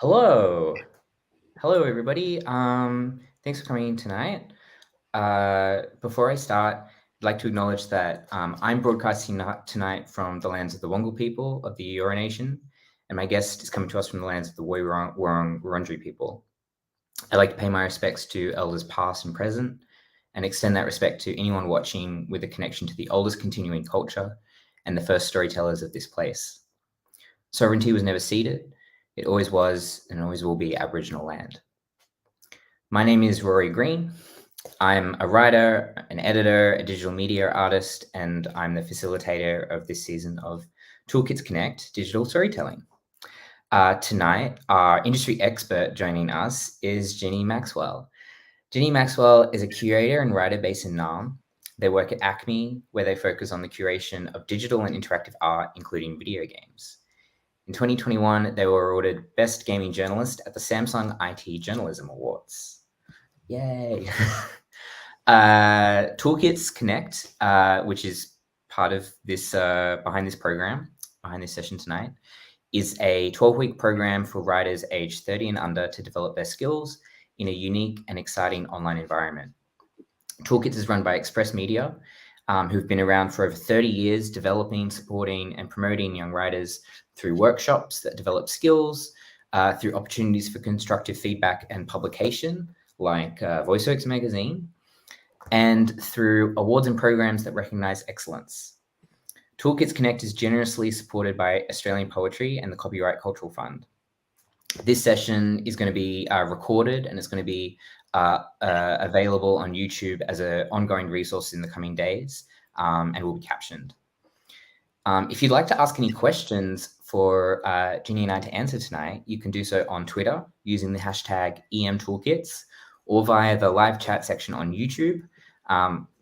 Hello. Hello, everybody. Thanks for coming in tonight. Before I start, I'd like to acknowledge that I'm broadcasting tonight from the lands of the Wongal people of the Eora Nation, and my guest is coming to us from the lands of the Wurundjeri people. I'd like to pay my respects to elders past and present, and extend that respect to anyone watching with a connection to the oldest continuing culture and the first storytellers of this place. Sovereignty was never ceded. It always was and always will be Aboriginal land. My name is Rory Green. I'm a writer, an editor, a digital media artist, and I'm the facilitator of this season of Toolkits Connect Digital Storytelling. Tonight, our industry expert joining us is Jini Maxwell. Jini Maxwell is a curator and writer based in Naarm. They work at Acme, where they focus on the curation of digital and interactive art, including video games. In 2021, they were awarded Best Gaming Journalist at the Samsung IT Journalism Awards. Yay! Toolkits Connect, which is part of this behind this session tonight, is a 12-week program for writers aged 30 and under to develop their skills in a unique and exciting online environment. Toolkits is run by Express Media, who've been around for over 30 years, developing, supporting, and promoting young writers through workshops that develop skills, through opportunities for constructive feedback and publication, like VoiceWorks magazine, and through awards and programs that recognize excellence. Toolkits Connect is generously supported by Australian Poetry and the Copyright Cultural Fund. This session is going to be recorded, and it's going to be available on YouTube as an ongoing resource in the coming days, and will be captioned. If you'd like to ask any questions for Jini and I to answer tonight, you can do so on Twitter using the hashtag EMToolkits, or via the live chat section on YouTube,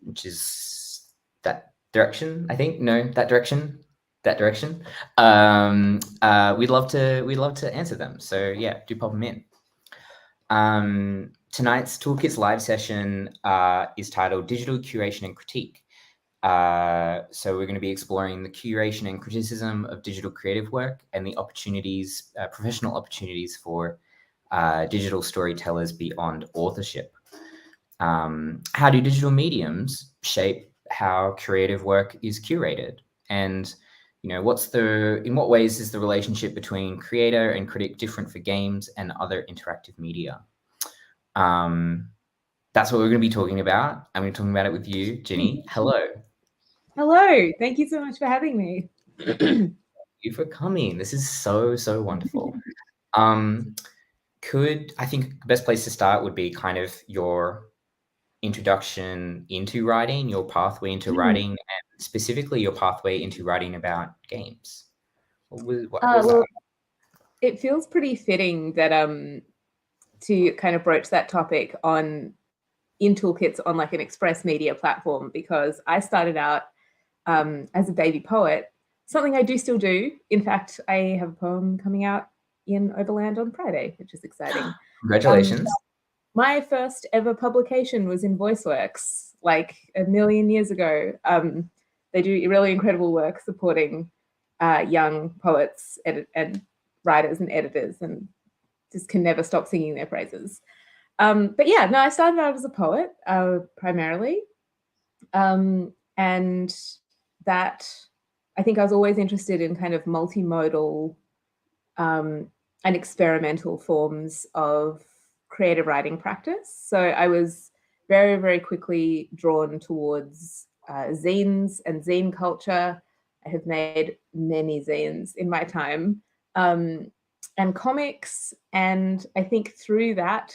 which is that direction, I think. No, that direction. We'd love to answer them. So yeah, do pop them in. Tonight's Toolkits live session is titled Digital Curation and Critique. So we're going to be exploring the curation and criticism of digital creative work and the opportunities, professional opportunities for digital storytellers beyond authorship. How do digital mediums shape how creative work is curated? And in what ways is the relationship between creator and critic different for games and other interactive media? That's what we're going to be talking about. I'm going to be talking about it with you, Jini. Hello. Hello. Thank you so much for having me. Thank you for coming. This is so wonderful. I think the best place to start would be kind of your introduction into writing, your pathway into writing, and specifically your pathway into writing about games. Well, it feels pretty fitting that to kind of broach that topic in Toolkits on like an Express Media platform, because I started out as a baby poet, something I do still do. In fact, I have a poem coming out in Overland on Friday, which is exciting. Congratulations. My first ever publication was in VoiceWorks, like a million years ago. They do really incredible work supporting young poets and writers and editors, and just can never stop singing their praises. But yeah, no, I started out as a poet primarily. And that, I think I was always interested in kind of multimodal and experimental forms of creative writing practice. So I was very, very quickly drawn towards zines and zine culture. I have made many zines in my time, and comics. And I think through that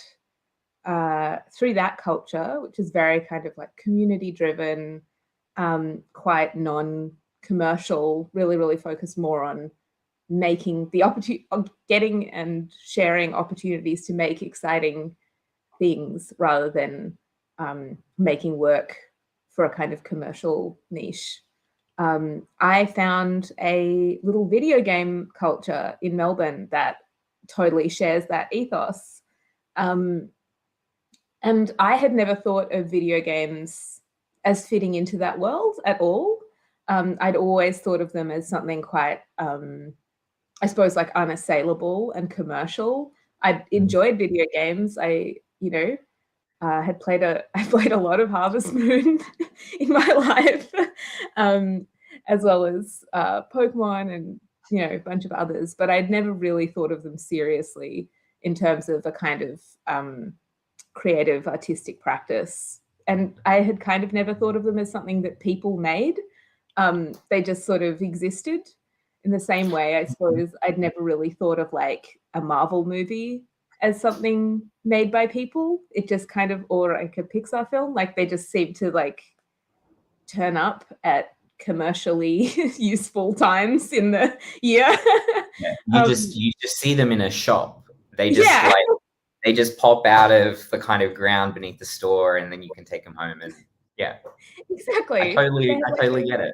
culture, which is very kind of like community driven, quite non-commercial, really focused more on making the opportunity, getting and sharing opportunities to make exciting things rather than making work for a kind of commercial niche. I found a little video game culture in Melbourne that totally shares that ethos. And I had never thought of video games as fitting into that world at all. I'd always thought of them as something quite I suppose, like unassailable and commercial. I enjoyed video games. I had played I played a lot of Harvest Moon in my life, as well as Pokemon and a bunch of others. But I'd never really thought of them seriously in terms of a kind of creative artistic practice. And I had kind of never thought of them as something that people made. They just sort of existed in the same way. I suppose I'd never really thought of like a Marvel movie as something made by people. It just kind of, or like a Pixar film, like they just seem to like turn up at commercially useful times in the year. Yeah. You just see them in a shop. They just Yeah. they just pop out of the kind of ground beneath the store, and then you can take them home. And yeah, Exactly. I totally get it.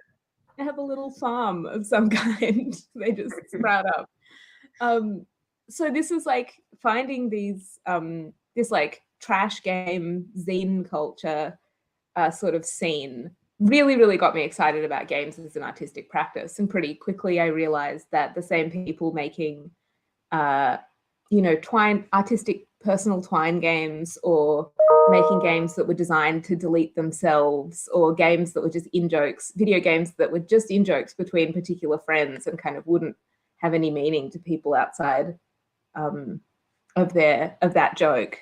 They have a little farm of some kind. They just sprout up. So this is like finding these this like trash game zine culture sort of scene really got me excited about games as an artistic practice. And pretty quickly I realized that the same people making artistic personal twine games, or making games that were designed to delete themselves, or games that were just in-jokes, video games that were just in-jokes between particular friends and kind of wouldn't have any meaning to people outside of that joke,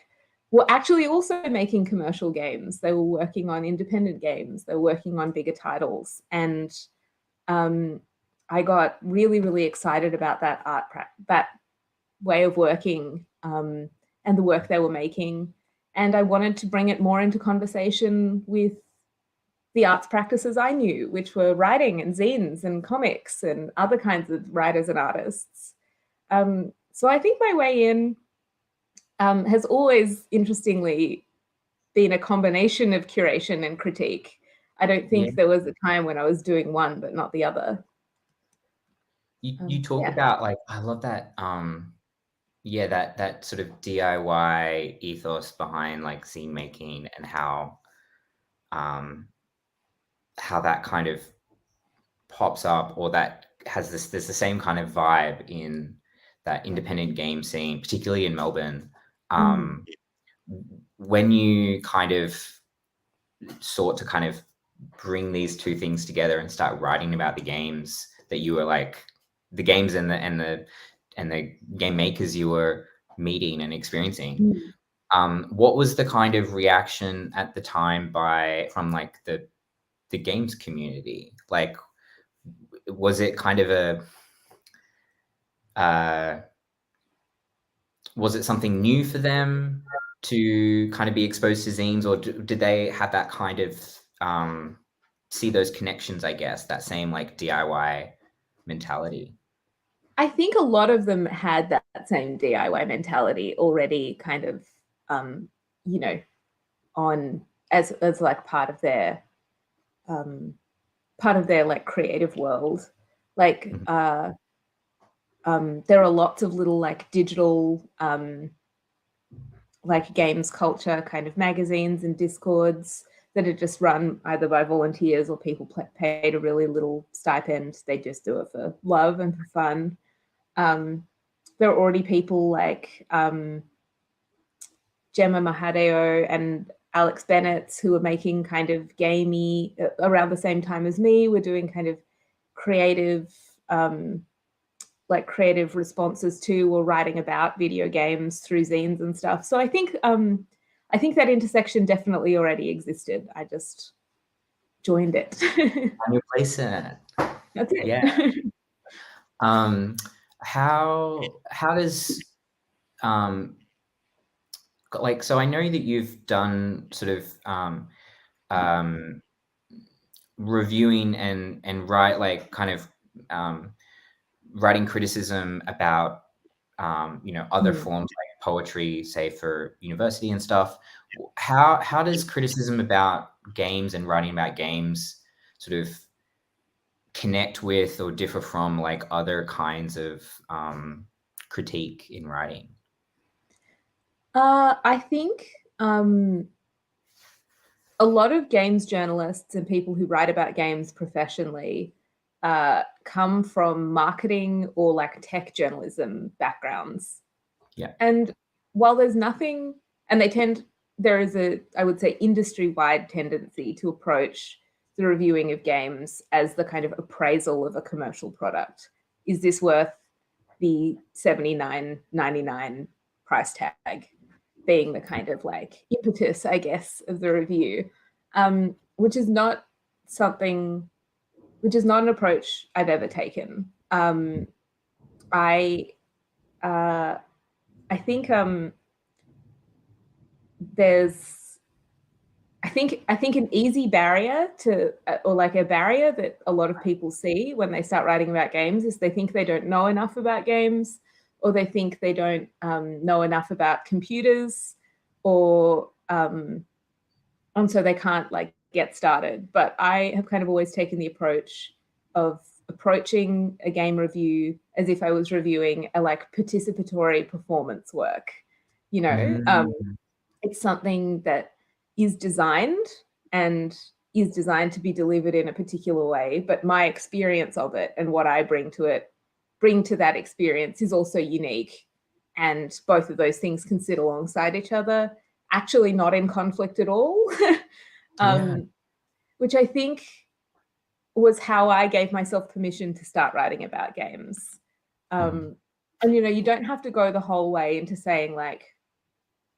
were actually also making commercial games. They were working on independent games. They were working on bigger titles. And I got really excited about that way of working and the work they were making. And I wanted to bring it more into conversation with the arts practices I knew, which were writing and zines and comics and other kinds of writers and artists. So I think my way in has always, interestingly, been a combination of curation and critique. I don't think there was a time when I was doing one but not the other. You talk about, like, I love that that sort of DIY ethos behind like zine making, and how that kind of pops up, or that has there's the same kind of vibe in that independent game scene, particularly in Melbourne. When you kind of sought to kind of bring these two things together and start writing about the games that you were like, the games and the game makers you were meeting and experiencing, what was the kind of reaction at the time from like the games community? Like, was it kind of was it something new for them to kind of be exposed to zines, or did they have that kind of see those connections, I guess, that same like DIY mentality? I think a lot of them had that same DIY mentality already, kind of, on as like part of their like creative world. Like there are lots of little like digital like games culture kind of magazines and discords that are just run either by volunteers or people paid a really little stipend. They just do it for love and for fun. There are already people like Gemma Mahadeo and Alex Bennett who are making kind of gamey around the same time as me. We're doing kind of creative creative responses to, or writing about video games through zines and stuff. So I think that intersection definitely already existed. I just joined it. And you place it. That's it. Yeah. How does like, so I know that you've done sort of reviewing and write like kind of writing criticism about other forms like poetry, say for university and stuff. How does criticism about games and writing about games sort of connect with or differ from like other kinds of critique in writing? I think a lot of games journalists and people who write about games professionally come from marketing or like tech journalism backgrounds. Yeah. And while there's nothing, and there is a, I would say, industry-wide tendency to approach the reviewing of games as the kind of appraisal of a commercial product. Is this worth the $79.99 price tag, being the kind of like impetus, I guess, of the review, which is not an approach I've ever taken. I think there's I think an easy barrier to, or like a barrier that a lot of people see when they start writing about games, is they think they don't know enough about games, or they think they don't know enough about computers, or and so they can't like get started. But I have kind of always taken the approach of approaching a game review as if I was reviewing a like participatory performance work. You know, it's something that is designed to be delivered in a particular way, but my experience of it and what I bring to that experience is also unique. And both of those things can sit alongside each other, actually not in conflict at all. Which I think was how I gave myself permission to start writing about games. And, you know, you don't have to go the whole way into saying like,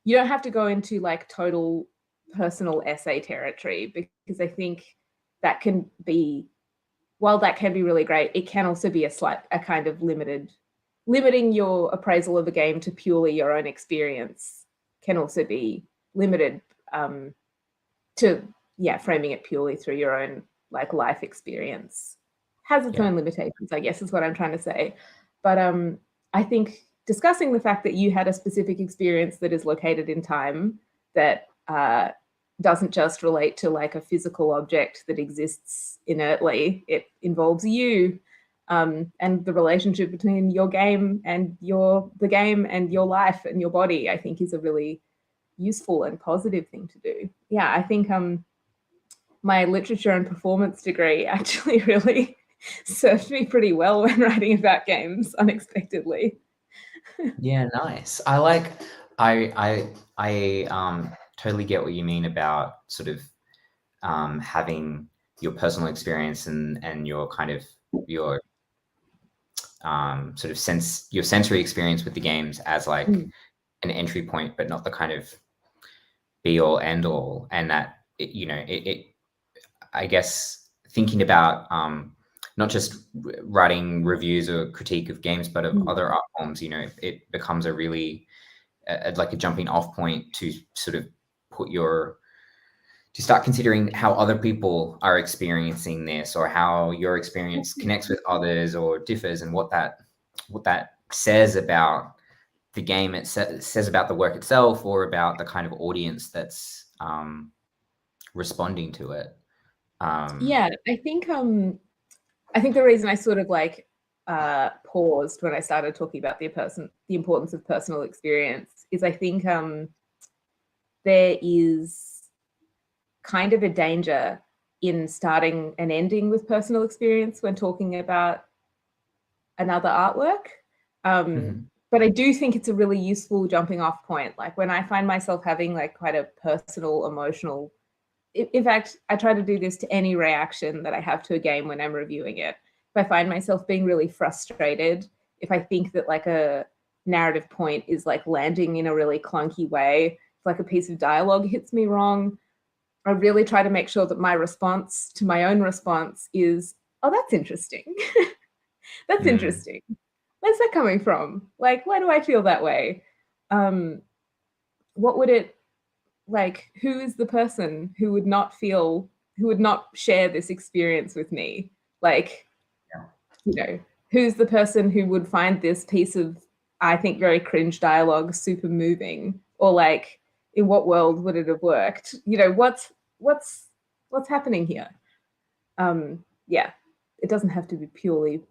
you don't have to go into like total personal essay territory, because I think that can be, while that can be really great, it can also be a kind of limiting your appraisal of a game to purely your own experience can also be limited to framing it purely through your own like life experience. Has its own limitations, I guess, is what I'm trying to say. But I think discussing the fact that you had a specific experience that is located in time, that doesn't just relate to like a physical object that exists inertly. It involves you and the relationship between your game and the game and your life and your body, I think is a really useful and positive thing to do. Yeah, I think my literature and performance degree actually really served me pretty well when writing about games unexpectedly. Yeah, nice. I totally get what you mean about sort of having your personal experience and your kind of your sort of your sensory experience with the games as like an entry point, but not the kind of be all end all. And that it I guess thinking about not just writing reviews or critique of games, but of other art forms, you know, it becomes a really like a jumping off point to sort of to start considering how other people are experiencing this, or how your experience connects with others or differs, and what that says about the game. It says about the work itself, or about the kind of audience that's responding to it. Yeah, I think the reason I sort of like paused when I started talking about the importance of personal experience is I think there is kind of a danger in starting and ending with personal experience when talking about another artwork. But I do think it's a really useful jumping off point. Like when I find myself having like quite a personal, emotional, in fact, I try to do this to any reaction that I have to a game when I'm reviewing it. If I find myself being really frustrated, if I think that like a narrative point is like landing in a really clunky way, if like a piece of dialogue hits me wrong, I really try to make sure that my response to my own response is, oh, that's interesting. That's interesting. Where's that coming from? Like, why do I feel that way? What would it, like, who is the person who would not share this experience with me? Like, you know, who's the person who would find this piece of, I think, very cringe dialogue super moving? Or like, in what world would it have worked? You know, what's happening here? Yeah, it doesn't have to be purely,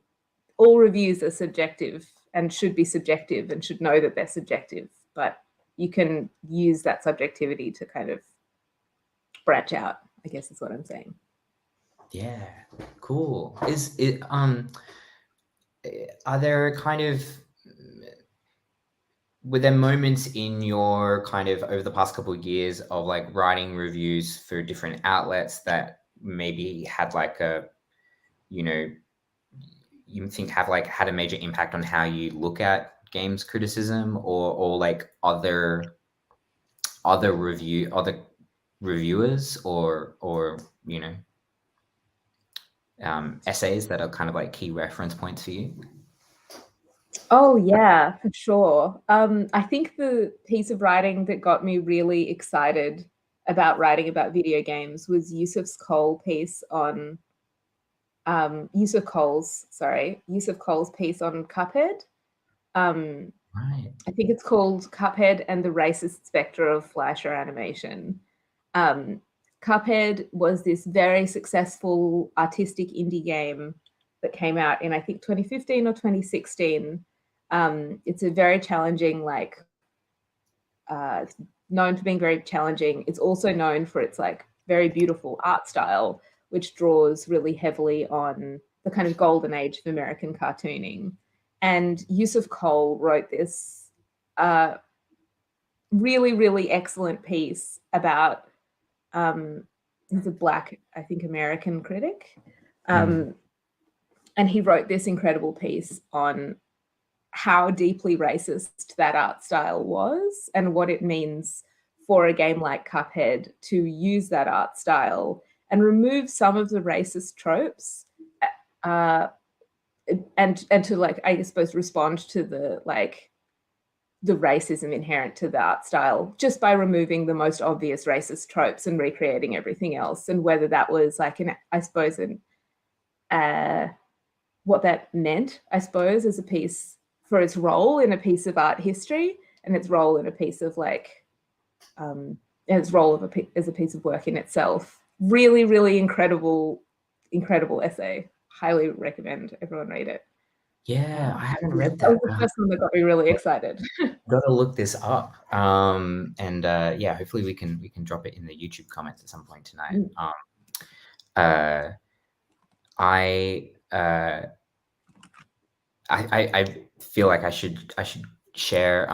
all reviews are subjective and should be subjective and should know that they're subjective, but you can use that subjectivity to kind of branch out, I guess is what I'm saying. Yeah, cool. Is it are there kind of were there moments in your kind of over the past couple of years of like writing reviews for different outlets that maybe had like a, you know, you think have like had a major impact on how you look at games criticism, or like other reviewers, or you know, essays that are kind of like key reference points for you? Oh yeah, for sure. I think the piece of writing that got me really excited about writing about video games was Yusuf Cole's piece on Yusuf Cole's piece on Cuphead. Right. I think it's called Cuphead and the Racist Spectre of Fleischer Animation. Um, Cuphead was this very successful artistic indie game that came out in I think 2015 or 2016. It's a very challenging, like, known for being very challenging. It's also known for its like very beautiful art style, which draws really heavily on the kind of golden age of American cartooning. And Yusuf Cole wrote this really, really excellent piece about he's a Black, I think, American critic. And he wrote this incredible piece on how deeply racist that art style was and what it means for a game like Cuphead to use that art style and remove some of the racist tropes, and to, like, I suppose, respond to the racism inherent to the art style just by removing the most obvious racist tropes and recreating everything else. And whether that was like what that meant, I suppose, as a piece for its role in a piece of art history and its role in a piece of its role of as a piece of work in itself. Really, really incredible essay. Highly recommend everyone read it. Yeah, I haven't read That was that. the first one that got me really excited. Gotta look this up. And yeah, hopefully we can drop it in the YouTube comments at some point tonight. I feel like I should share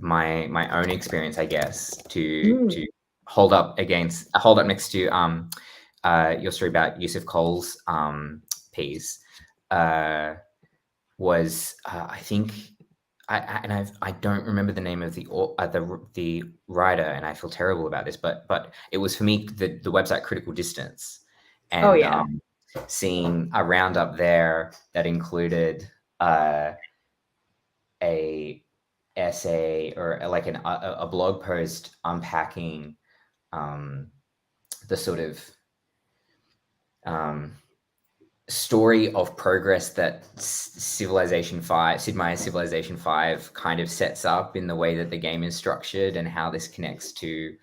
my own experience, I guess, to hold up next to your story about Yusuf Cole's piece. Was I think I don't remember the name of the writer, and I feel terrible about this, but it was for me the website Critical Distance, and seeing a roundup there that included a essay or like a blog post unpacking the sort of story of progress that Sid Meier's Civilization 5 kind of sets up in the way that the game is structured, and how this connects to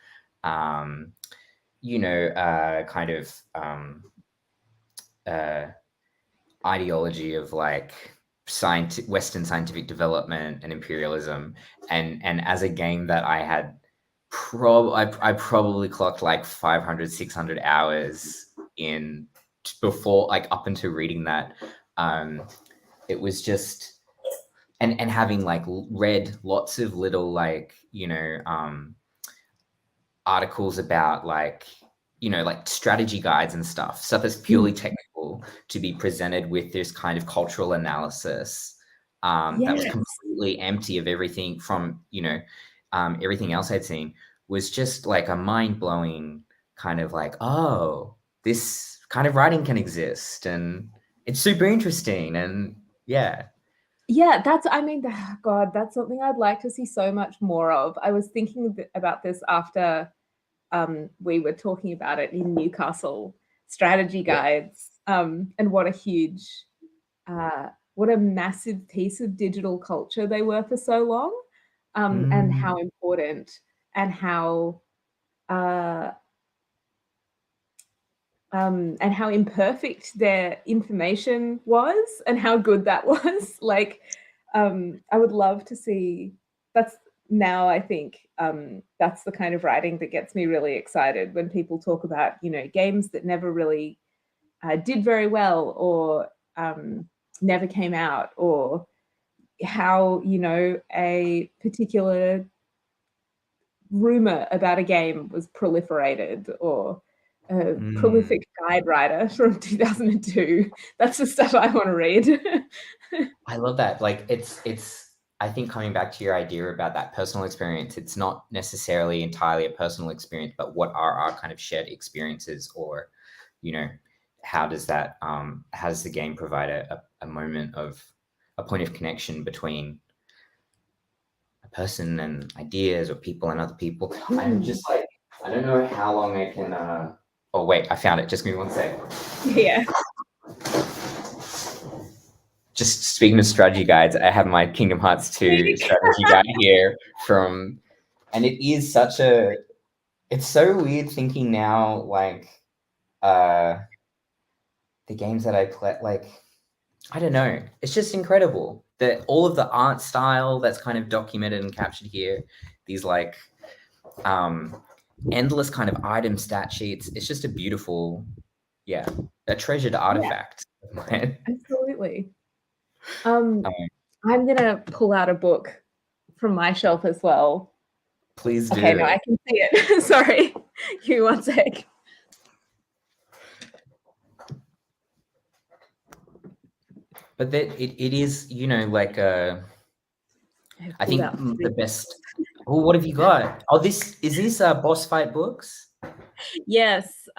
ideology of like Western scientific development and imperialism, and as a game that I had I probably clocked like 500 600 hours in before, like up until reading that. It was just and having like read lots of little articles about like strategy guides and stuff that's purely technical, to be presented with this kind of cultural analysis that was completely empty of everything from everything else I'd seen, was just like a mind-blowing kind of like, oh, this kind of writing can exist, and it's super interesting. And that's God, that's something I'd like to see so much more of. I was thinking about this after we were talking about it in Newcastle, strategy guides, and what a massive piece of digital culture they were for so long, and how important and how imperfect their information was, and how good that was. Like, I would love to see now I think that's the kind of writing that gets me really excited when people talk about, games that never really did very well, or never came out, or how, a particular rumor about a game was proliferated, or a prolific guide writer from 2002. That's the stuff I want to read. I love that. Like it's I think coming back to your idea about that personal experience, it's not necessarily entirely a personal experience, but what are our kind of shared experiences, or, how does the game provide a moment of a point of connection between a person and ideas, or people and other people. I'm just like, I don't know how long I can oh wait, I found it. Just give me one sec. Yeah. Just speaking of strategy guides, I have my Kingdom Hearts 2 strategy guide here and it is it's so weird thinking now, like, the games that I play, like, I don't know, it's just incredible that all of the art style that's kind of documented and captured here, these like, endless kind of item stat sheets. It's just a beautiful, a treasured artifact. Yeah, absolutely. I'm gonna pull out a book from my shelf as well. Please do. Okay, no, I can see it. Sorry, give me one sec. But that it is, like I think the best. Oh, what have you got? Oh, is this boss fight books? Yes.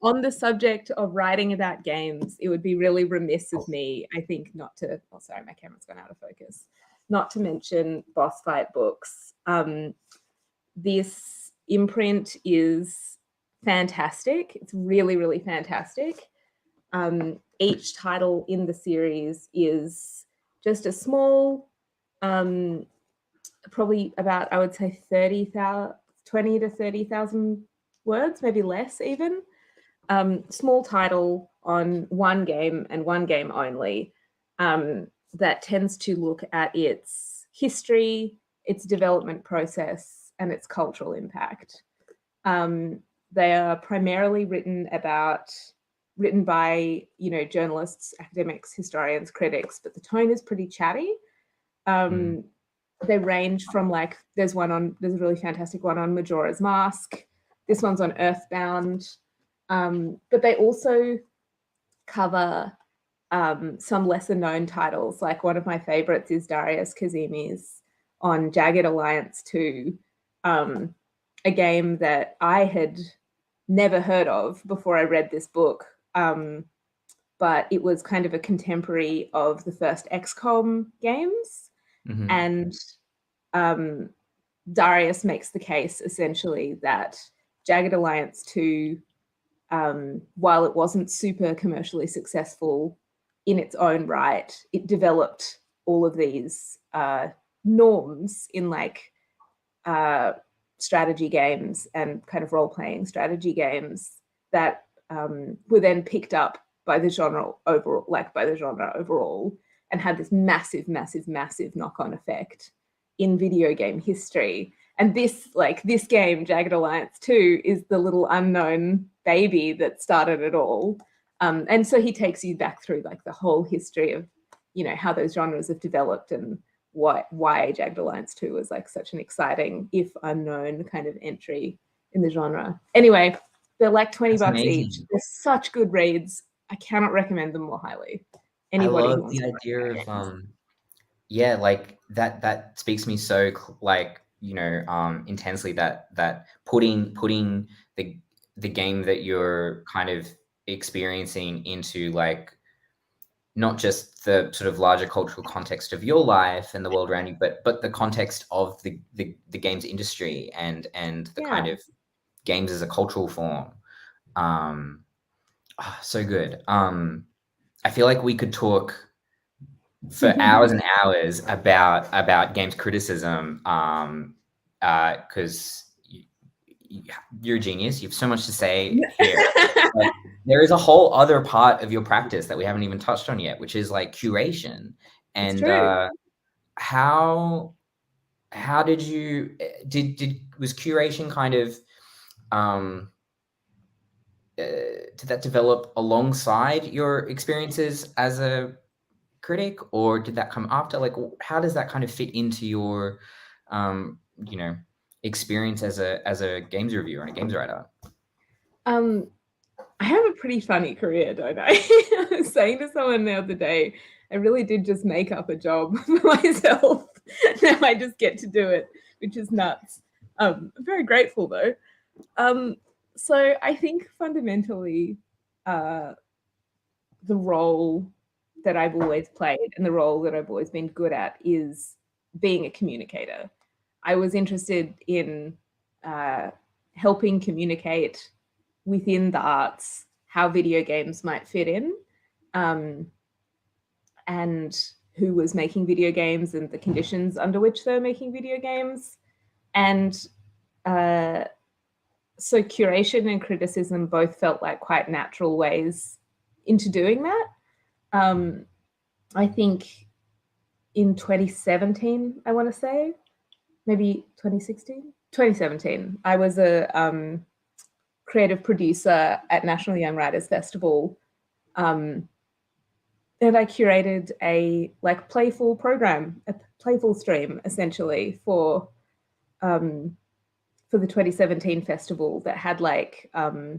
On the subject of writing about games, it would be really remiss of me, I think, not to. Oh, sorry, my camera's gone out of focus. Not to mention boss fight books. This imprint is fantastic. It's really, really fantastic. Each title in the series is just a small, probably about, I would say 20 to 30,000 words, maybe less even. Small title on one game and one game only, that tends to look at its history, its development process, and its cultural impact. They are primarily written by, journalists, academics, historians, critics, but the tone is pretty chatty. They range from, like, there's a really fantastic one on Majora's Mask. This one's on Earthbound. But they also cover some lesser known titles. Like, one of my favorites is Darius Kazemi's on Jagged Alliance 2, a game that I had never heard of before I read this book. But it was kind of a contemporary of the first XCOM games. And Darius makes the case, essentially, that Jagged Alliance 2, while it wasn't super commercially successful in its own right, it developed all of these norms in, like, strategy games and kind of role-playing strategy games that were then picked up by the genre overall, and had this massive, massive, massive knock-on effect in video game history. And this game, Jagged Alliance 2, is the little unknown baby that started it all. And so he takes you back through, like, the whole history of, how those genres have developed, and why Jagged Alliance 2 was, like, such an exciting, if unknown, kind of entry in the genre. Anyway, they're like $20 each. They're such good reads. I cannot recommend them more highly. Anybody, I love the idea of like that speaks to me so, like, intensely, that putting the game that you're kind of experiencing into, like, not just the sort of larger cultural context of your life and the world around you, but the context of the games industry and the kind of games as a cultural form. So good. I feel like we could talk for hours and hours about games criticism, because you're a genius. You have so much to say here. But there is a whole other part of your practice that we haven't even touched on yet, which is, like, curation. And how how did you was curation kind of did that develop alongside your experiences as a critic, or did that come after? Like, how does that kind of fit into your you know, experience as a games reviewer and a games writer? I have a pretty funny career, don't I? I was saying to someone the other day, I really did just make up a job for myself. Now I just get to do it, which is nuts. I'm very grateful though. So I think fundamentally, the role that I've always played and the role that I've always been good at is being a communicator. I was interested in helping communicate within the arts how video games might fit in, and who was making video games and the conditions under which they're making video games. And so curation and criticism both felt like quite natural ways into doing that. I think in 2017, I want to say, maybe 2017, I was a creative producer at National Young Writers Festival, and I curated a like playful program, a playful stream essentially for the 2017 festival that had like a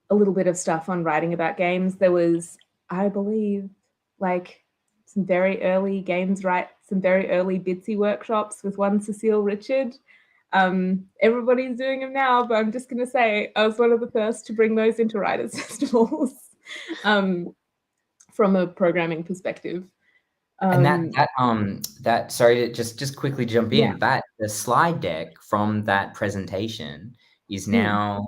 little bit of stuff on writing about games. There was, I believe, like some very early some very early Bitsy workshops with one Cecile Richard. Everybody's doing them now, but I'm just going to say I was one of the first to bring those into writers' festivals from a programming perspective. And that sorry to just quickly jump in. Yeah. That the slide deck from that presentation is now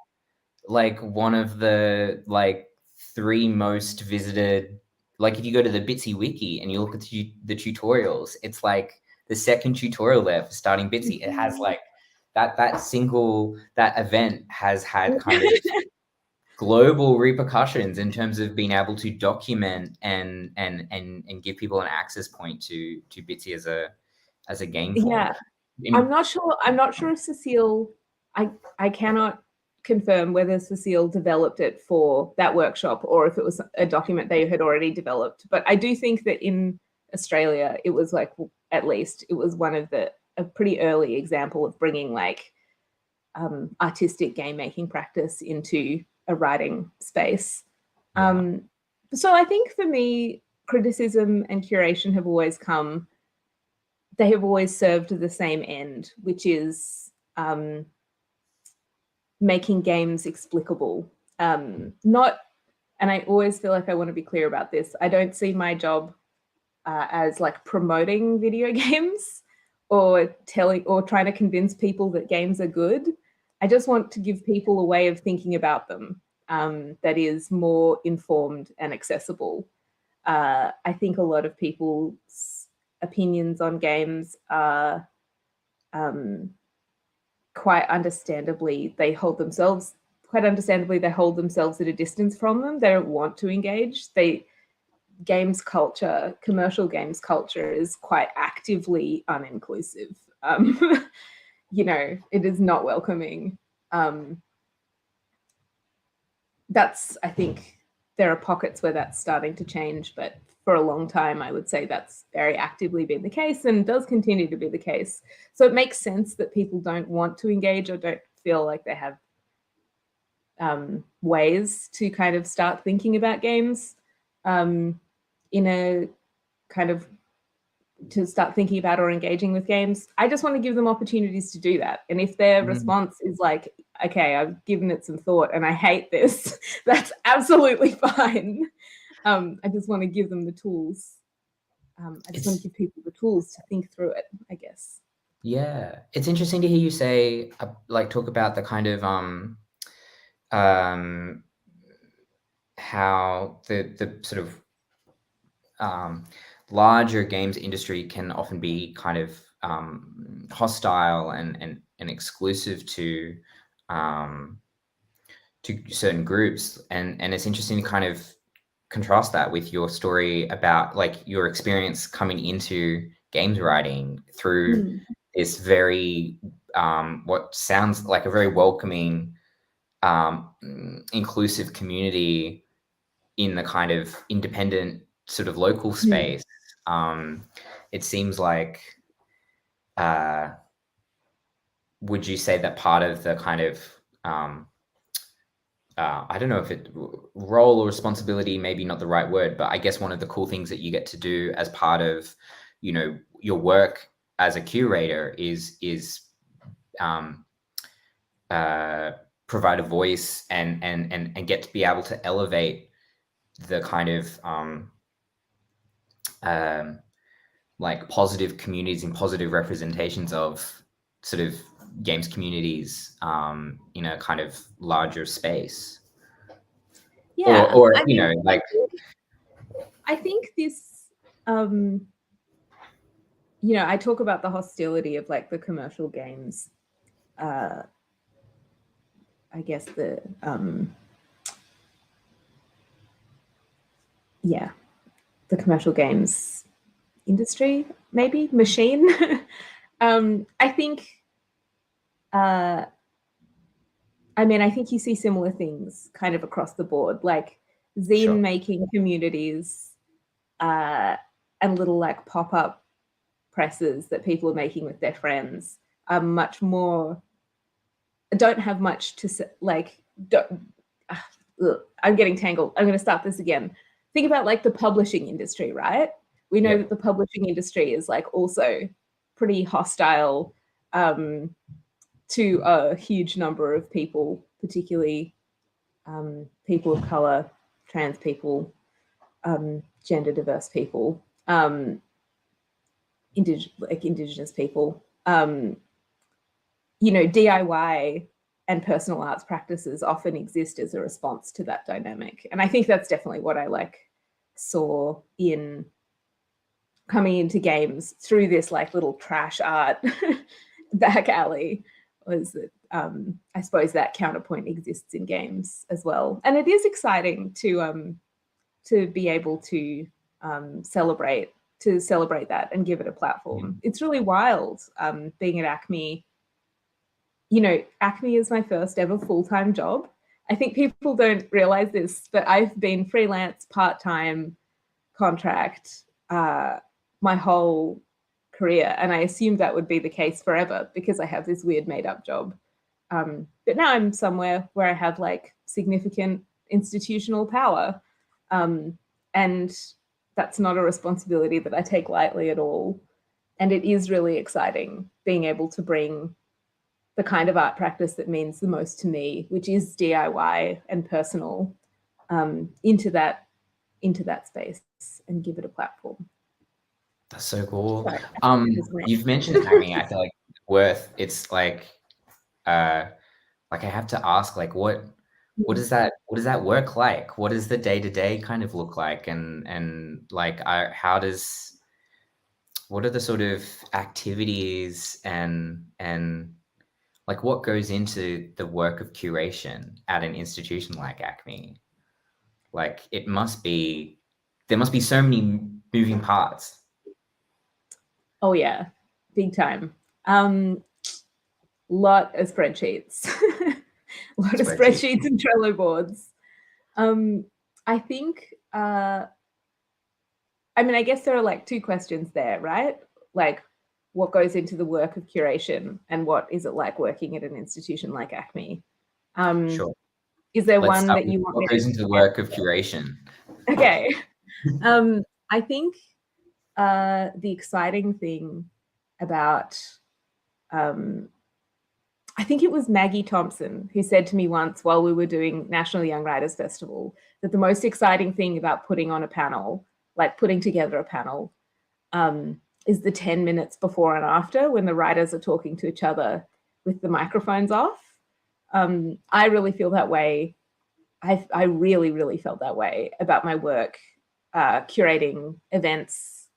like one of the like 3 most visited. Like if you go to the Bitsy wiki and you look at the tutorials, it's like the second tutorial there for starting Bitsy. It has like that event has had kind of global repercussions in terms of being able to document and give people an access point to Bitsy as a game form. Yeah, I'm not sure if Cecile. I cannot confirm whether Cecile developed it for that workshop or if it was a document they had already developed. But I do think that in Australia, it was like, at least it was one of a pretty early example of bringing like artistic game making practice into a writing space. Yeah. So I think for me, criticism and curation have always they have always served the same end, which is making games explicable. Not, and I always feel like I want to be clear about this, I don't see my job as like promoting video games or trying to convince people that games are good. I just want to give people a way of thinking about them that is more informed and accessible. I think a lot of people's opinions on games are quite understandably they hold themselves at a distance from them. They don't want to engage. Commercial games culture is quite actively uninclusive. You know, it is not welcoming. That's, I think there are pockets where that's starting to change, but for a long time, I would say that's very actively been the case and does continue to be the case. So it makes sense that people don't want to engage or don't feel like they have ways to kind of start thinking about games in a kind of to start thinking about or engaging with games. I just want to give them opportunities to do that. And if their response is like, okay, I've given it some thought and I hate this, that's absolutely fine. I just want to give them the tools. I just want to give people the tools to think through it, I guess. Yeah, it's interesting to hear you say, like, talk about the kind of how the sort of larger games industry can often be kind of hostile and exclusive to certain groups, and it's interesting to kind of contrast that with your story about like your experience coming into games writing through this very what sounds like a very welcoming, inclusive community in the kind of independent sort of local space. It seems like, would you say that part of the kind of I don't know if it role or responsibility, maybe not the right word, but I guess one of the cool things that you get to do as part of, you know, your work as a curator is provide a voice and get to be able to elevate the kind of like positive communities and positive representations of sort of games communities in a kind of larger space. Yeah, or you know, like I think this, you know, I talk about the hostility of like the commercial games. I guess the the commercial games industry, maybe machine. I think, I mean, I think you see similar things kind of across the board, like zine making communities and little like pop-up presses that people are making with their friends are much more, don't have much to say, like, I'm getting tangled. I'm going to start this again. Think about like the publishing industry, right? We know that the publishing industry is like also pretty hostile to a huge number of people, particularly people of color, trans people, gender diverse people, indigenous people. You know, DIY and personal arts practices often exist as a response to that dynamic. And I think that's definitely what I like saw in coming into games through this like little trash art back alley, was that I suppose that counterpoint exists in games as well. And it is exciting to be able to celebrate that and give it a platform. It's really wild being at Acme. You know, Acme is my first ever full-time job. I think people don't realize this, but I've been freelance, part-time, contract my whole career. And I assumed that would be the case forever because I have this weird made-up job. But now I'm somewhere where I have like significant institutional power. And that's not a responsibility that I take lightly at all. And it is really exciting being able to bring the kind of art practice that means the most to me, which is DIY and personal, into that space and give it a platform. That's so cool. You've mentioned Acme. I feel like it's like I have to ask, like, what does that work like? What does the day-to-day kind of look like? And like what are the sort of activities and like what goes into the work of curation at an institution like Acme? Like there must be so many moving parts. Oh yeah, big time. Lot of spreadsheets, lot of spreadsheets and Trello boards. I think, I mean, I guess there are like two questions there, right? Like what goes into the work of curation and what is it like working at an institution like Acme? Sure. Is there one that you want? What goes into the work of curation? Okay. I think the exciting thing about, I think it was Maggie Thompson who said to me once while we were doing National Young Writers Festival that the most exciting thing about putting on a panel, like putting together a panel, is the 10 minutes before and after when the writers are talking to each other with the microphones off. I really feel that way. I really, really felt that way about my work curating events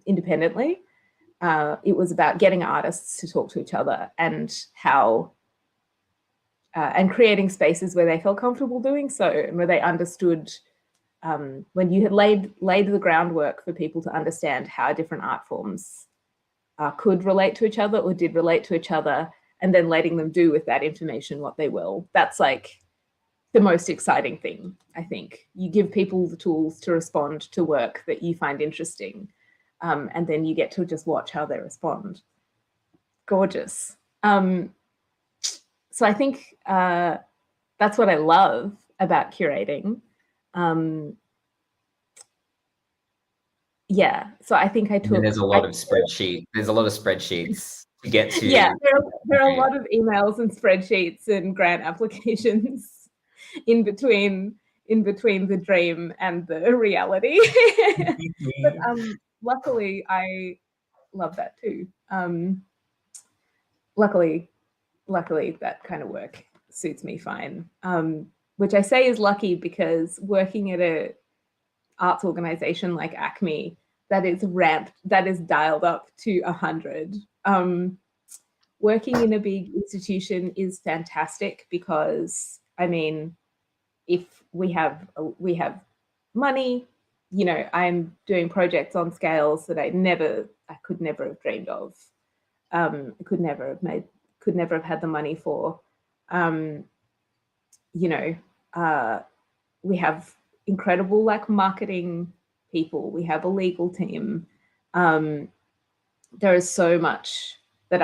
independently. It was about getting artists to talk to each other and how and creating spaces where they felt comfortable doing so and where they understood when you had laid the groundwork for people to understand how different art forms could relate to each other or did relate to each other, and then letting them do with that information what they will. That's like the most exciting thing, I think. You give people the tools to respond to work that you find interesting, and then you get to just watch how they respond. Gorgeous. So I think that's what I love about curating. Yeah, so I think I took. There's a lot of spreadsheets to get to. Yeah, there are a lot of emails and spreadsheets and grant applications in between the dream and the reality. But luckily, I love that too. Luckily, that kind of work suits me fine. Which I say is lucky because working at a arts organization like Acme that is dialed up to 100. Working in a big institution is fantastic because, I mean, if we have money, you know, I'm doing projects on scales that I could never have dreamed of. Could never have had the money for. You know, we have incredible like marketing people. We have a legal team. There is so much that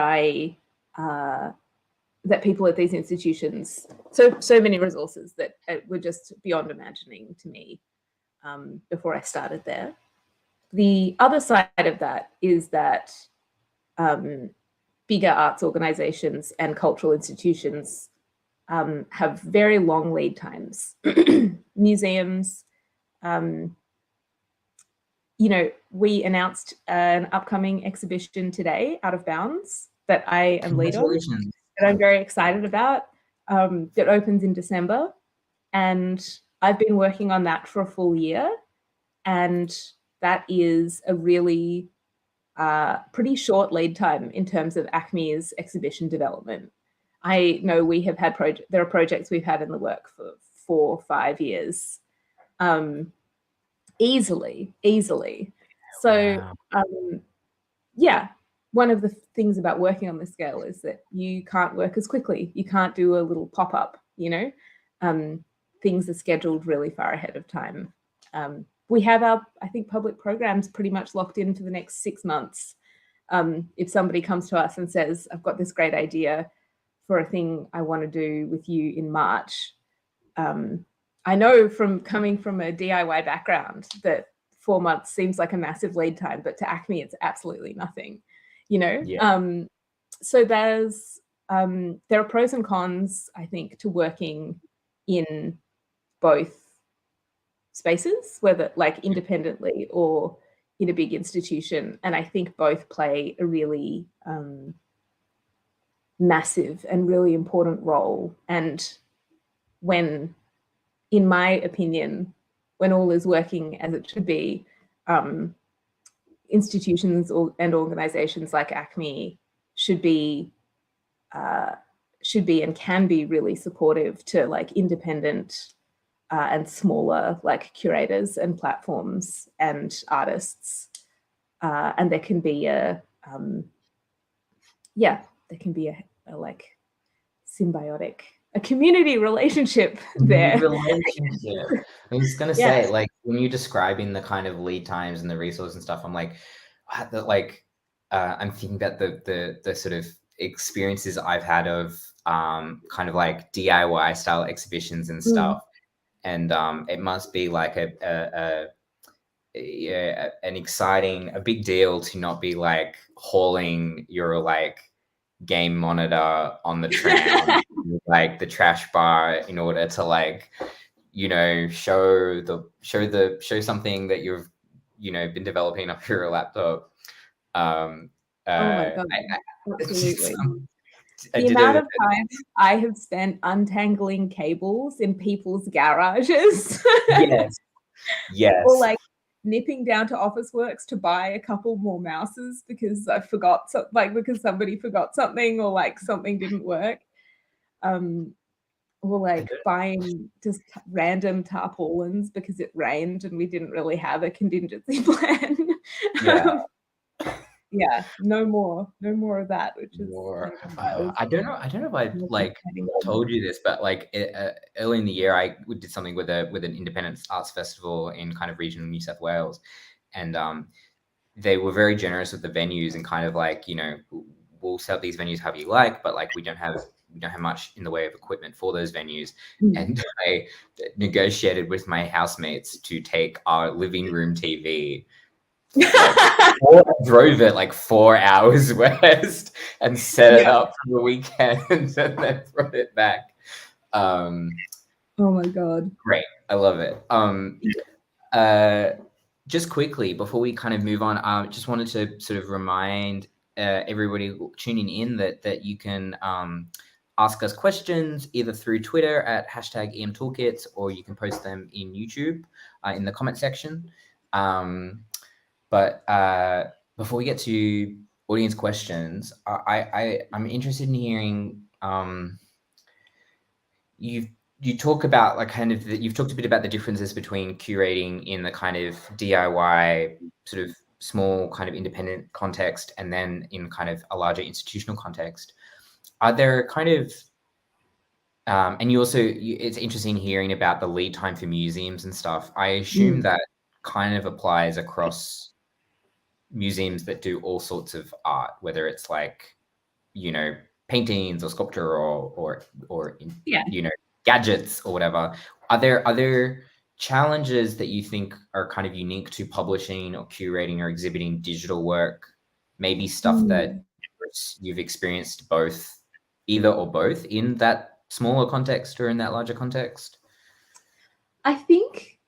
that people at these institutions, so many resources that were just beyond imagining to me before I started there. The other side of that is that bigger arts organizations and cultural institutions have very long lead times. Museums, you know, we announced an upcoming exhibition today, Out of Bounds, that I am lead on, that I'm very excited about, that opens in December. And I've been working on that for a full year. And that is a really pretty short lead time in terms of Acme's exhibition development. I know we have had there are projects we've had in the work for 4 or 5 years, easily. So, yeah, one of the things about working on this scale is that you can't work as quickly. You can't do a little pop-up, you know. Things are scheduled really far ahead of time. We have our, I think, public programs pretty much locked in for the next 6 months. If somebody comes to us and says, I've got this great idea for a thing I want to do with you in March, I know from coming from a DIY background that 4 months seems like a massive lead time, but to Acme, it's absolutely nothing, you know? Yeah. So there are pros and cons, I think, to working in both spaces, whether like independently or in a big institution. And I think both play a really massive and really important role. And when, in my opinion, when all is working as it should be, institutions and organizations like Acme should be and can be really supportive to like independent and smaller like curators and platforms and artists. And there can be a like symbiotic, a community relationship there. Relationship. I was gonna say, like, when you're describing the kind of lead times and the resources and stuff, I'm like, I'm thinking about the sort of experiences I've had of kind of like DIY style exhibitions and stuff, and it must be like a big deal to not be like hauling your like game monitor on the tram, like the trash bar, in order to like, you know, show something that you've, you know, been developing up your laptop. Oh my God, absolutely. The The amount of time I have spent untangling cables in people's garages. Yes. Or like nipping down to Officeworks to buy a couple more mouses because I forgot because somebody forgot something or like something didn't work. or like buying just random tarpaulins because it rained and we didn't really have a contingency plan. Yeah. Yeah, no more of that, which is More. that was I don't know if I more like fascinating. told you this, but like early in the year, I did something with an independent arts festival in kind of regional New South Wales, and they were very generous with the venues and kind of like, you know, we'll set up these venues however you like, but like we don't have much in the way of equipment for those venues. And I negotiated with my housemates to take our living room TV. Drove it like 4 hours west and set it up for the weekend and then brought it back. Oh my God. Great. I love it. Just quickly before we kind of move on, I just wanted to sort of remind everybody tuning in that you can ask us questions either through Twitter at #EMToolkits, or you can post them in YouTube in the comment section. But before we get to audience questions, I'm interested in hearing you talk about like kind of you've talked a bit about the differences between curating in the kind of DIY sort of small kind of independent context and then in kind of a larger institutional context. Are there kind of and you also it's interesting hearing about the lead time for museums and stuff. I assume that kind of applies across museums that do all sorts of art, whether it's like, you know, paintings or sculpture or you know, gadgets or whatever. Are there challenges that you think are kind of unique to publishing or curating or exhibiting digital work? Maybe stuff that you've experienced either or both in that smaller context or in that larger context? I think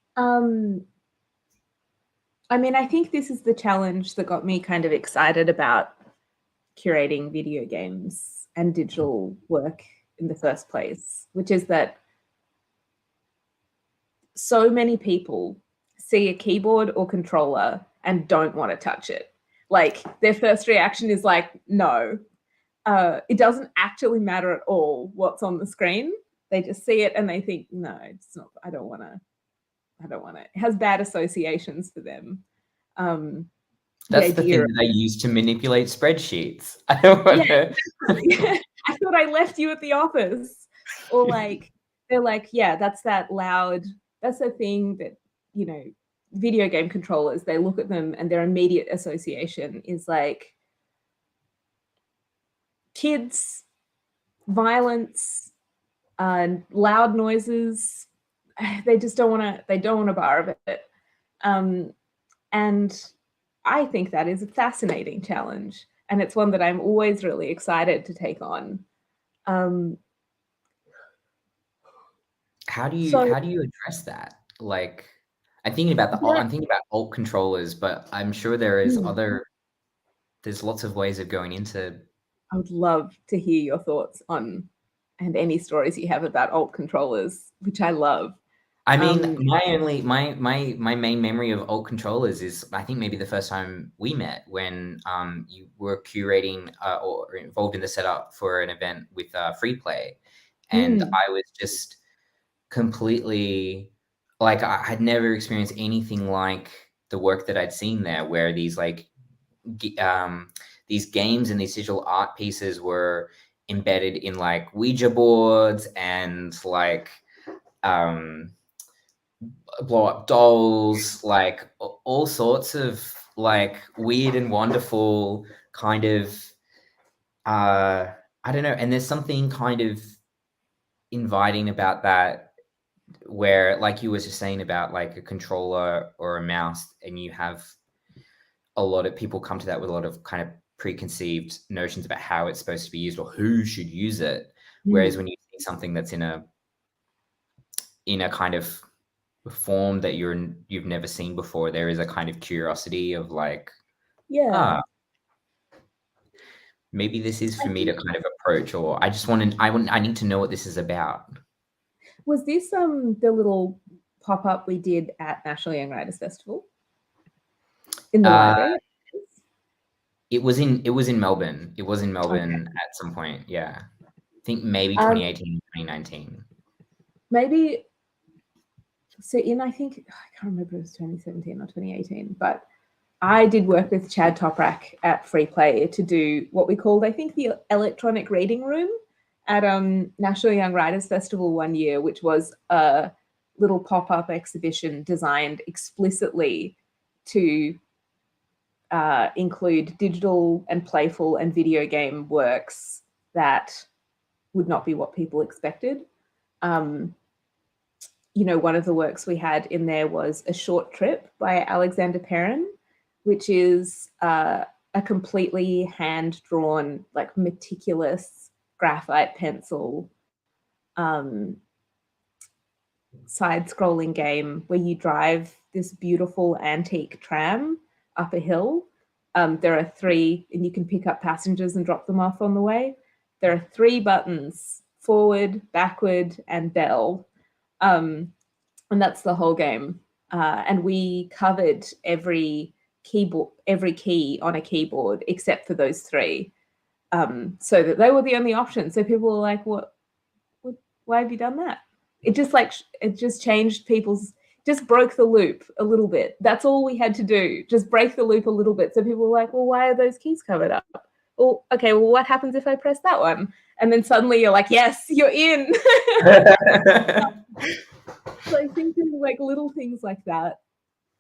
I think this is the challenge that got me kind of excited about curating video games and digital work in the first place, which is that so many people see a keyboard or controller and don't want to touch it. Like their first reaction is like, no, it doesn't actually matter at all what's on the screen. They just see it and they think, no, it's not, I don't want to. It has bad associations for them. That's the thing that they use to manipulate spreadsheets. I don't want to. I thought I left you at the office. Or like, they're like, yeah, that's that loud, that's the thing that, you know, video game controllers, they look at them and their immediate association is like kids, violence, loud noises. They just don't want to bar of it. And I think that is a fascinating challenge. And it's one that I'm always really excited to take on. How do you address that? Like, I'm thinking about alt controllers, but I'm sure there is there's lots of ways of going into. I would love to hear your thoughts on and any stories you have about alt controllers, which I love. I mean, my main memory of alt controllers is I think maybe the first time we met when you were curating or involved in the setup for an event with Free Play, and I was just completely like I had never experienced anything like the work that I'd seen there, where these like these games and these digital art pieces were embedded in like Ouija boards and like blow up dolls, like all sorts of like weird and wonderful kind of I don't know. And there's something kind of inviting about that, where like you were just saying about like a controller or a mouse, and you have a lot of people come to that with a lot of kind of preconceived notions about how it's supposed to be used or who should use it. Whereas when you see something that's in a kind of form that you've never seen before, there is a kind of curiosity of like, maybe this is for me to kind of approach, or I need to know what this is about. Was this the little pop-up we did at National Young Writers Festival in the library? It was in Melbourne. It was in Melbourne at some point. Yeah, I think maybe 2018, 2019. maybe, so I think, I can't remember if it was 2017 or 2018, but I did work with Chad Toprak at Free Play to do what we called, I think, the electronic reading room at National Young Writers Festival one year, which was a little pop-up exhibition designed explicitly to include digital and playful and video game works that would not be what people expected. One of the works we had in there was A Short Trip by Alexander Perrin, which is a completely hand-drawn, like meticulous graphite pencil side-scrolling game where you drive this beautiful antique tram up a hill. There are 3, and you can pick up passengers and drop them off on the way. There are 3 buttons: forward, backward, and bell. And that's the whole game. And we covered every key on a keyboard except for those 3, so that they were the only option. So people were like, "What? Why have you done that?" It just changed just broke the loop a little bit. That's all we had to do, just break the loop a little bit. So people were like, "Well, why are those keys covered up?" Well, okay, well, what happens if I press that one? And then suddenly you're like, "Yes, you're in." So I think like little things like that,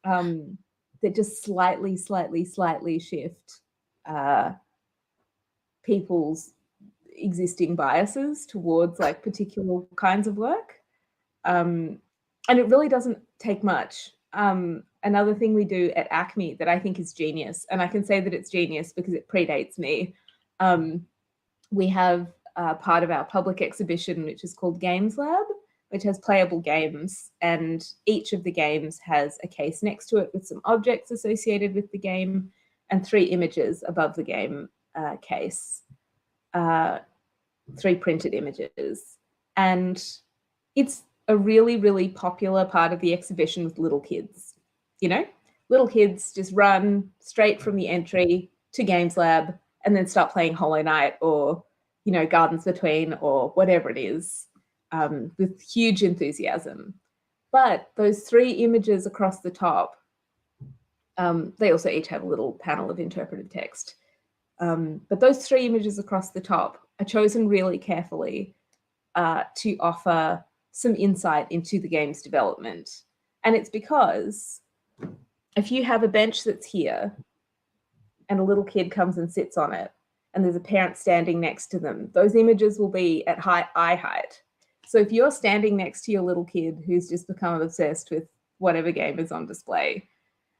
that just slightly shift people's existing biases towards like particular kinds of work. And it really doesn't take much. Another thing we do at Acme that I think is genius, and I can say that it's genius because it predates me. We have part of our public exhibition, which is called Games Lab, which has playable games, and each of the games has a case next to it with some objects associated with the game and 3 images above the game case, 3 printed images. And it's a really, really popular part of the exhibition with little kids. Little kids just run straight from the entry to Games Lab and then start playing Hollow Knight or, Gardens Between or whatever it is, with huge enthusiasm. But those 3 images across the top, they also each have a little panel of interpretive text. But those 3 images across the top are chosen really carefully to offer some insight into the game's development. And it's because if you have a bench that's here and a little kid comes and sits on it and there's a parent standing next to them, those images will be at eye height. So if you're standing next to your little kid who's just become obsessed with whatever game is on display,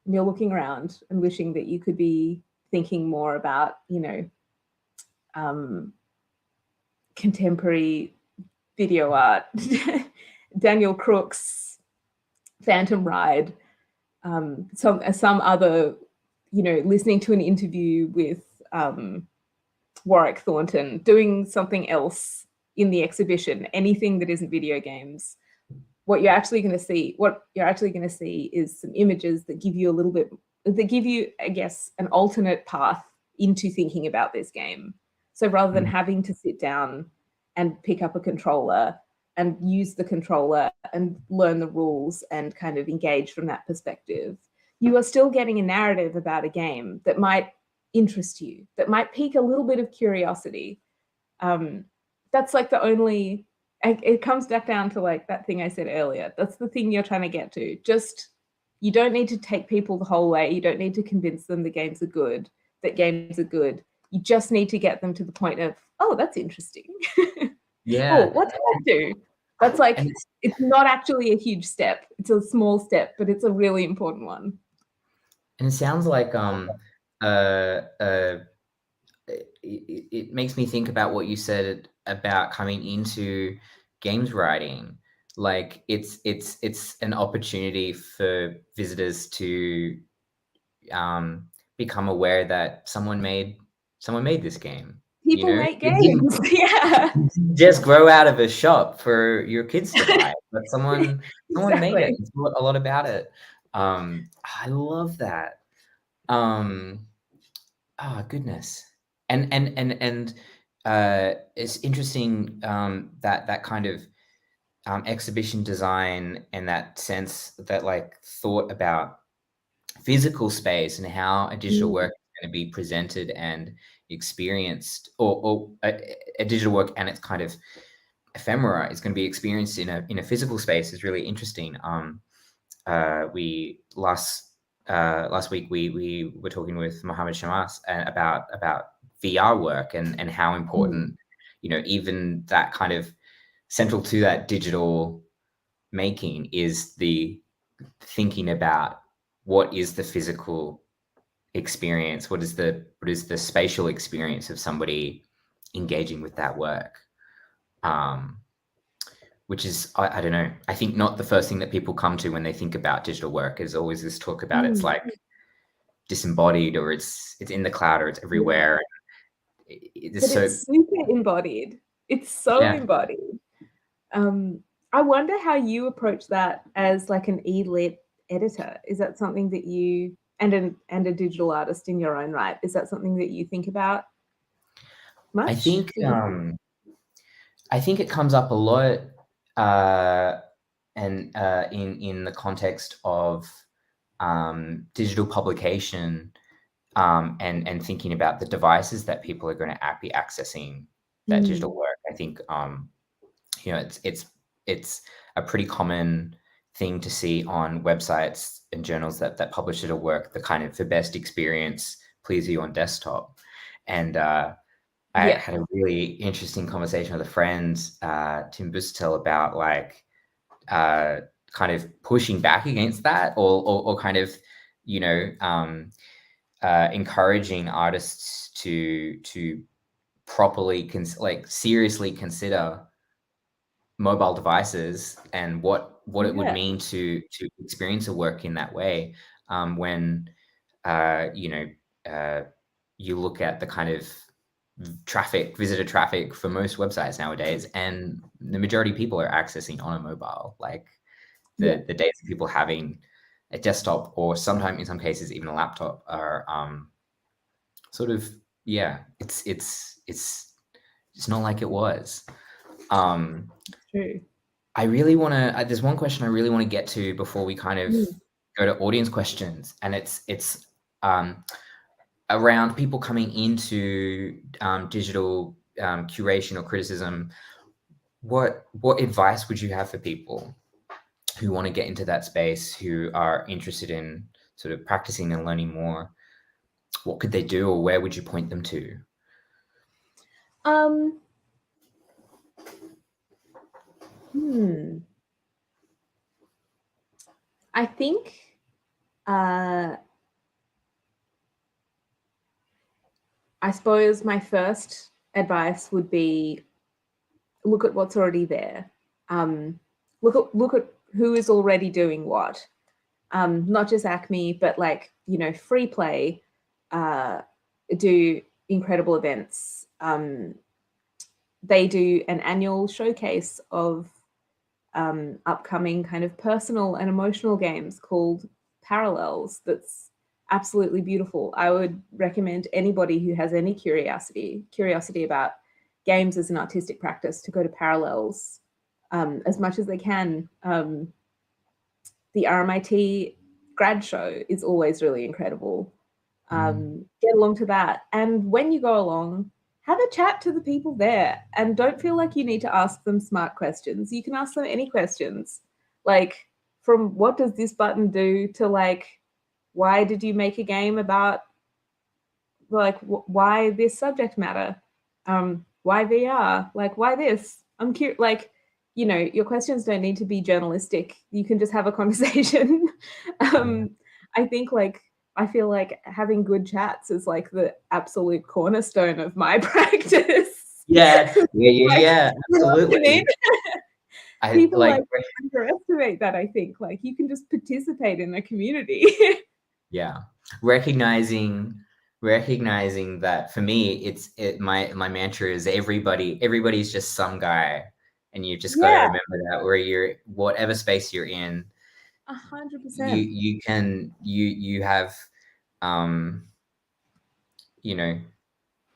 and you're looking around and wishing that you could be thinking more about, contemporary video art, Daniel Crook's Phantom Ride, some other, listening to an interview with Warwick Thornton, doing something else in the exhibition, anything that isn't video games, what you're actually going to see is some images that give you I guess, an alternate path into thinking about this game. So rather than having to sit down and pick up a controller and use the controller and learn the rules and kind of engage from that perspective, you are still getting a narrative about a game that might interest you, that might pique a little bit of curiosity. That's like it comes back down to like that thing I said earlier. That's the thing you're trying to get to. Just, you don't need to take people the whole way. You don't need to convince them that games are good. You just need to get them to the point of, oh, that's interesting. Yeah. Oh, what did I do? That's like, it's not actually a huge step. It's a small step, but it's a really important one. And it sounds like it makes me think about what you said about coming into games writing. Like it's an opportunity for visitors to become aware that someone made this game. People make games. Yeah. Just grow out of a shop for your kids to buy, but someone Exactly. made it. It's a lot about it. I love that. Oh goodness. And it's interesting that kind of exhibition design and that sense that like thought about physical space and how a digital work is going to be presented and experienced, or a digital work and its kind of ephemera is going to be experienced in a physical space is really interesting. We last week we were talking with Mohammed Shamas about VR work and how important, you know, even that kind of central to that digital making is the thinking about what is the physical experience, what is the spatial experience of somebody engaging with that work, which is I don't know, I think not the first thing that people come to when they think about digital work. Is always this talk about it's like disembodied, or it's in the cloud, or it's everywhere. But it's super embodied. It's so embodied. I wonder how you approach that as like an e-lit editor. Is that something that you, and a digital artist in your own right, is that something that you think about much? I think it comes up a lot, and in the context of digital publication, and thinking about the devices that people are going to be accessing that digital work. I think you know, it's a pretty common thing to see on websites and journals that publish digital work, the kind of the best experience, please you on desktop. And I had a really interesting conversation with a friend, Tim Bustel, about like kind of pushing back against that, or kind of, you know, encouraging artists to properly seriously consider mobile devices and what it would mean to experience a work in that way, when you know, you look at the kind of visitor traffic for most websites nowadays, and the majority of people are accessing on a mobile. Like the days of people having a desktop, or sometimes in some cases even a laptop, are sort of, it's not like it was. True. I really want to, there's one question I really want to get to before we kind of go to audience questions, and it's around people coming into digital curation or criticism. What advice would you have for people who want to get into that space, who are interested in sort of practicing and learning more? What could they do, or where would you point them to? I think I suppose my first advice would be look at what's already there. Look at who is already doing what. Not just Acme, but like, you know, Free Play do incredible events. They do an annual showcase of upcoming kind of personal and emotional games called Parallels. That's absolutely beautiful. I would recommend anybody who has any curiosity about games as an artistic practice to go to Parallels as much as they can. The RMIT grad show is always really incredible. Get along to that. And when you go along, have a chat to the people there, and don't feel like you need to ask them smart questions. You can ask them any questions, like from what does this button do to like, why did you make a game about like why this subject matter? Why VR? Like, why this? I'm curious. Like, you know, your questions don't need to be journalistic. You can just have a conversation. I think like, I feel like having good chats is like the absolute cornerstone of my practice. Yeah, Like, absolutely. People like underestimate that. I think like you can just participate in the community. Yeah, recognizing that for me, my mantra is everybody's just some guy, and you just got to remember that where you're, whatever space you're in, 100%. You have, you know,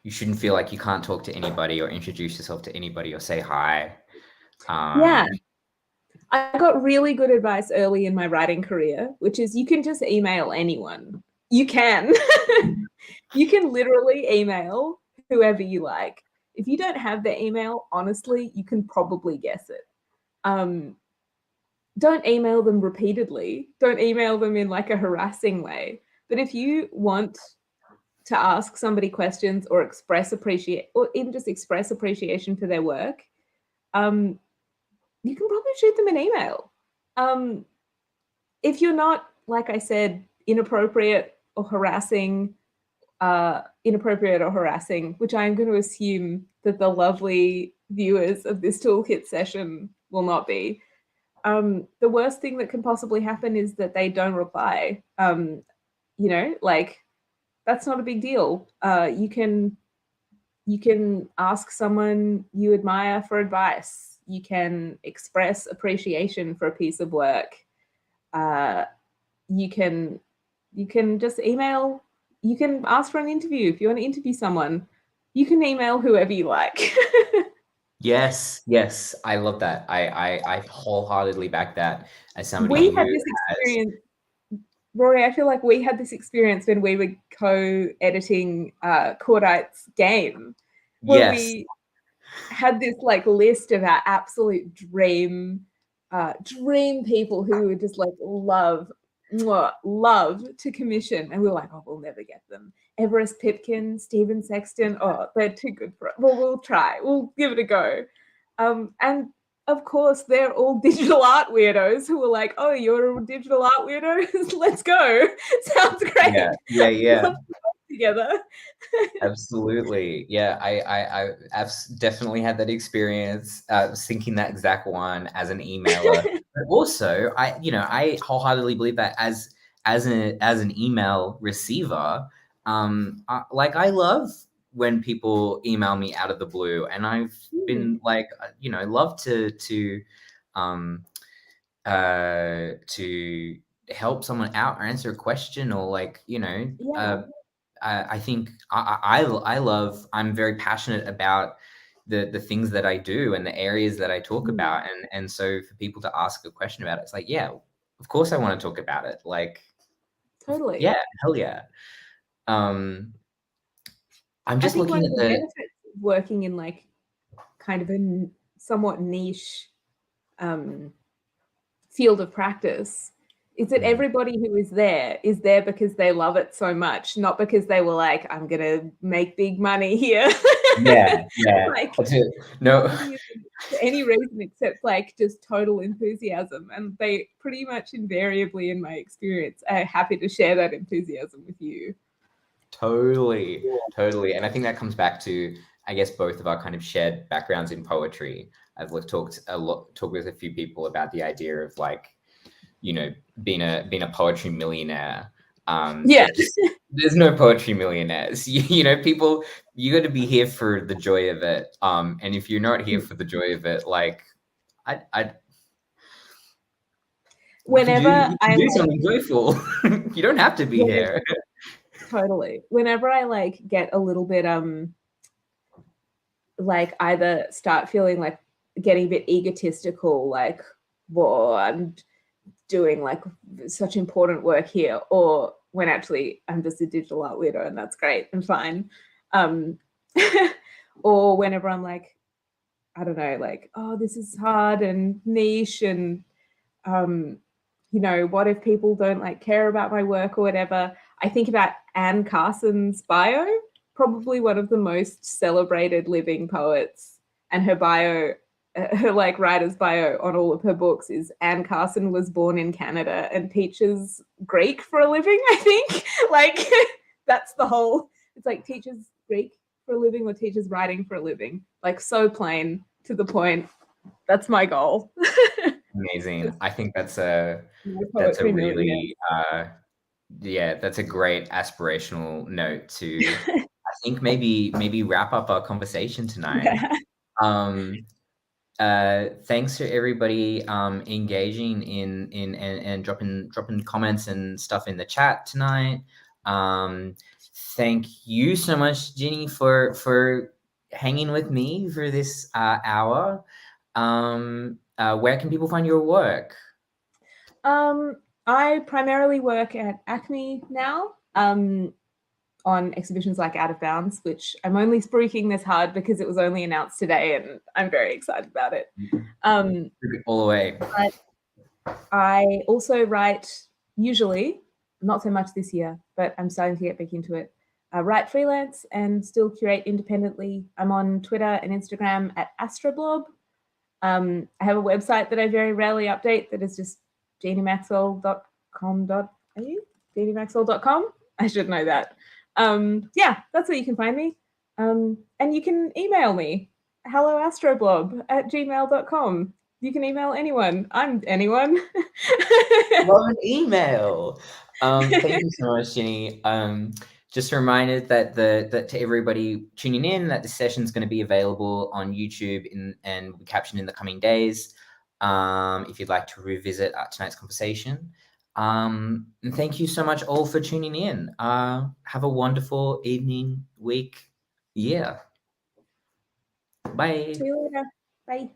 you shouldn't feel like you can't talk to anybody or introduce yourself to anybody or say hi. I got really good advice early in my writing career, which is you can just email anyone. You can. You can literally email whoever you like. If you don't have their email, honestly, you can probably guess it. Don't email them repeatedly. Don't email them in like a harassing way. But if you want to ask somebody questions or or even just express appreciation for their work, you can probably shoot them an email. If you're not, like I said, inappropriate or harassing, which I'm going to assume that the lovely viewers of this toolkit session will not be. The worst thing that can possibly happen is that they don't reply. Like that's not a big deal. You can ask someone you admire for advice. You can express appreciation for a piece of work. You can just email. You can ask for an interview. If you want to interview someone, you can email whoever you like. Yes, I love that. I wholeheartedly back that as somebody We who had this experience, Rory. I feel like we had this experience when we were co-editing Cordite's game, where we had this like list of our absolute dream people who would just like love to commission, and we were like, oh, we'll never get them. Everest Pipkin, Stephen Sexton, oh, they're too good for it. Well, we'll try, we'll give it a go. And of course they're all digital art weirdos who were like, oh, you're a digital art weirdo. Let's go. Sounds great. Yeah. Together. Absolutely. Yeah, I've definitely had that experience, syncing that exact one as an emailer. But also, I wholeheartedly believe that as an email receiver, I love when people email me out of the blue, and I've been like, love to help someone out or answer a question, or like, I think I'm very passionate about the things that I do and the areas that I talk about. And so for people to ask a question about it, it's like, yeah, of course I want to talk about it. Like, totally. Yeah, hell yeah. I'm just looking at the benefits of working in like kind of a somewhat niche field of practice is that everybody who is there because they love it so much, not because they were like, I'm gonna make big money here. Yeah. Like, no, for any reason except like just total enthusiasm, and they pretty much invariably, in my experience, are happy to share that enthusiasm with you. Totally. And I think that comes back to, I guess, both of our kind of shared backgrounds in poetry. I've talked with a few people about the idea of like, being a poetry millionaire. There's no poetry millionaires. People, you got to be here for the joy of it. And if you're not here for the joy of it, like, whenever I do something joyful. You don't have to be here. Totally. Whenever I like get a little bit like either start feeling like getting a bit egotistical, like, whoa, I'm doing like such important work here, or when actually I'm just a digital art weirdo and that's great and fine. Or whenever I'm like, I don't know, like, oh, this is hard and niche, and what if people don't like care about my work or whatever? I think about Anne Carson's bio, probably one of the most celebrated living poets, and her bio, her like writer's bio on all of her books is Anne Carson was born in Canada and teaches Greek for a living, I think. Like, that's the whole, it's like teaches Greek for a living or teaches writing for a living. Like, so plain, to the point. That's my goal. Amazing. I think that's a really that's a great aspirational note to I think maybe wrap up our conversation tonight. Thanks to everybody engaging in and dropping comments and stuff in the chat tonight. Thank you so much, Jini, for hanging with me for this hour. where can people find your work? I primarily work at Acme now, on exhibitions like Out of Bounds, which I'm only spruiking this hard because it was only announced today and I'm very excited about it. All the way. But I also write, usually, not so much this year, but I'm starting to get back into it. I write freelance and still curate independently. I'm on Twitter and Instagram at Astroblob. I have a website that I very rarely update that is just jinimaxwell.com.au, jinimaxwell.com. I should know that. Yeah, that's where you can find me. And you can email me, helloastroblob@gmail.com. You can email anyone. I'm anyone. Love an email. Thank you so much, Jini. Just a reminder that to everybody tuning in that the session is going to be available on YouTube and will be captioned in the coming days. If you'd like to revisit tonight's conversation. And thank you so much all for tuning in. Have a wonderful evening, week, year. Bye. See you later. Bye.